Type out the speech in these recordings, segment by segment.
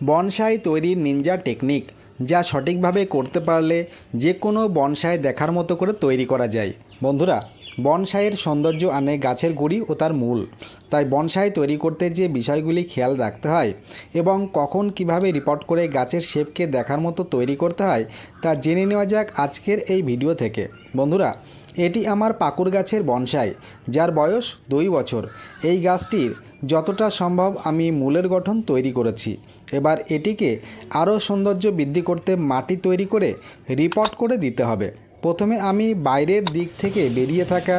Bonsai তৈরির Ninja technique, যা সঠিকভাবে করতে পারলে যে কোনো বনসাই দেখার মতো করে তৈরি করা যায়। বন্ধুরা, বনসাইয়ের সৌন্দর্য আনে গাছের গুঁড়ি ও তার মূল। তাই বনসাই তৈরি করতে যে বিষয়গুলি খেয়াল রাখতে হয় এবং কখন কিভাবে রিপোর্ট করে গাছের শেপকে দেখার মতো তৈরি করতে হয় তা জেনে নেওয়া যাক আজকের এই ভিডিও থেকে। বন্ধুরা, এটি আমার পাকুর গাছের বনসাই, যার বয়স 2 বছর। এই গাছটির যতটা সম্ভব আমি মূলের গঠন তৈরি করেছি। এবার এটিকে আরও সৌন্দর্য বৃদ্ধি করতে মাটি তৈরি করে রিপোর্ট করে দিতে হবে। প্রথমে আমি বাইরের দিক থেকে বেরিয়ে থাকা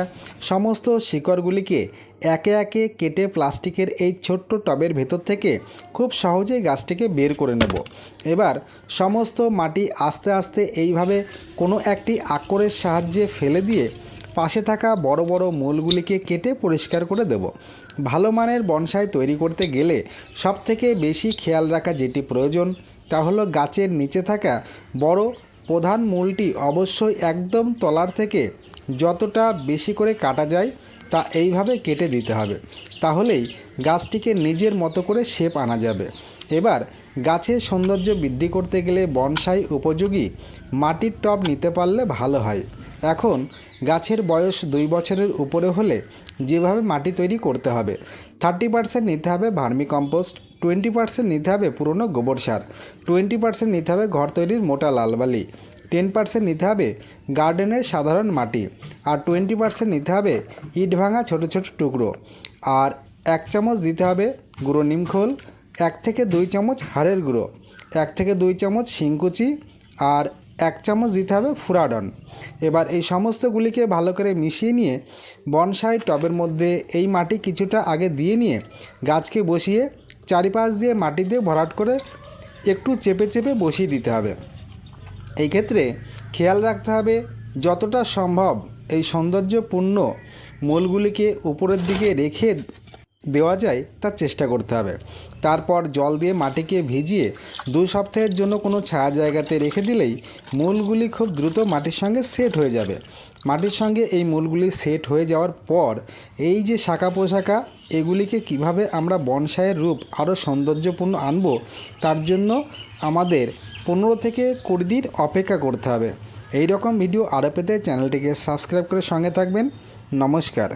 সমস্ত শিকড়গুলিকে একে একে কেটে প্লাস্টিকের এই ছোট্ট টবের ভেতর থেকে খুব সহজেই গাছটিকে বের করে নেব। এবার সমস্ত মাটি আস্তে আস্তে এইভাবে কোনো একটি আকরের সাহায্যে ফেলে দিয়ে পাশে থাকা বড় বড় মূলগুলিকে কেটে পরিষ্কার করে দেব। ভালো মানের বনসাই তৈরি করতে গেলে সবথেকে বেশি খেয়াল রাখা যেটি প্রয়োজন তা হলো গাছের নিচে থাকা বড় প্রধান মূলটি অবশ্যই একদম তলার থেকে যতটা বেশি করে কাটা যায় তা এইভাবে কেটে দিতে হবে। তাহলেই গাছটিকে নিজের মতো করে শেপ আনা যাবে। এবার গাছের সৌন্দর্য বৃদ্ধি করতে গেলে বনসাই উপযোগী মাটির টব নিতে পারলে ভালো হয়। এখন গাছের বয়স 2 বছরের উপরে হলে যেভাবে মাটি তৈরি করতে হবে, 30% নিতে হবে ভার্মি কম্পোস্ট, 20% নিতে হবে পুরনো গোবর সার, 20% নিতে হবে ঘর তৈরির মোটা লাল বালি, 10% নিতে হবে গার্ডেনের সাধারণ মাটি, আর 20% নিতে হবে ইট ভাঙা ছোটো ছোটো টুকরো, আর 1 চামচ দিতে হবে গুঁড়ো নিমখোল, 1 থেকে 2 চামচ হাড়ের গুঁড়ো, 1 থেকে 2 চামচ শিংকুচি, আর 1 চামচ দিতে হবে ফুরাডন। এবার এই সমস্তগুলিকে ভালো করে মিশিয়ে নিয়ে বনসাই টবের মধ্যে এই মাটি কিছুটা আগে দিয়ে নিয়ে গাছকে বসিয়ে চারিপাশ দিয়ে মাটি দিয়ে ভরাট করে একটু চেপে চেপে বসিয়ে দিতে হবে। এই ক্ষেত্রে খেয়াল রাখতে হবে যতটা সম্ভব এই সৌন্দর্যপূর্ণ মূলগুলিকে উপরের দিকে রেখে দেওয়া যায় তার চেষ্টা করতে হবে। তারপর জল দিয়ে মাটিকে ভিজিয়ে 2 সপ্তাহের জন্য কোনো ছায়া জায়গাতে রেখে দিলেই মূলগুলি খুব দ্রুত মাটির সঙ্গে সেট হয়ে যাবে। মাটির সঙ্গে এই মূলগুলি সেট হয়ে যাওয়ার পর এই যে শাখা পোশাখা এগুলিকে কিভাবে আমরা বনসাইয়ের রূপ আরও সৌন্দর্যপূর্ণ আনব, তার জন্য আমাদের 15 থেকে 20 দিন অপেক্ষা করতে হবে। এই রকম ভিডিও আরও পেতে চ্যানেলটিকে সাবস্ক্রাইব করে সঙ্গে থাকবেন। নমস্কার।